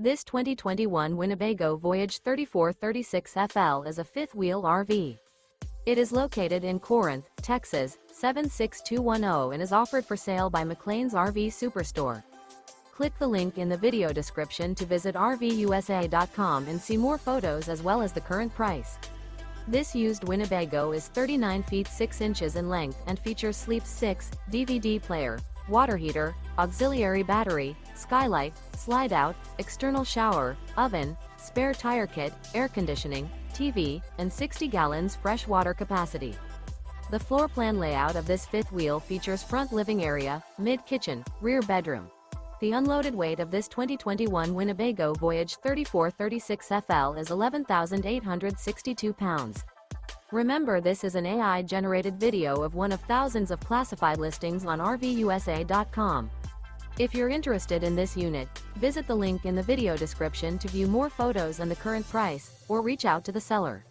This 2021 Winnebago Voyage 3436FL is a fifth-wheel RV. It is located in Corinth, Texas, 76210 and is offered for sale by McClain's RV Superstore. Click the link in the video description to visit RVUSA.com and see more photos as well as the current price. This used Winnebago is 39 feet 6 inches in length and features Sleep 6, DVD player, water heater, auxiliary battery, skylight, slide-out, external shower, oven, spare tire kit, air conditioning, TV, and 60 gallons fresh water capacity. The floor plan layout of this fifth wheel features front living area, mid-kitchen, rear bedroom. The unloaded weight of this 2021 Winnebago Voyage 3436FL is 11,862 pounds. Remember, this is an AI-generated video of one of thousands of classified listings on RVUSA.com. If you're interested in this unit, visit the link in the video description to view more photos and the current price, or reach out to the seller.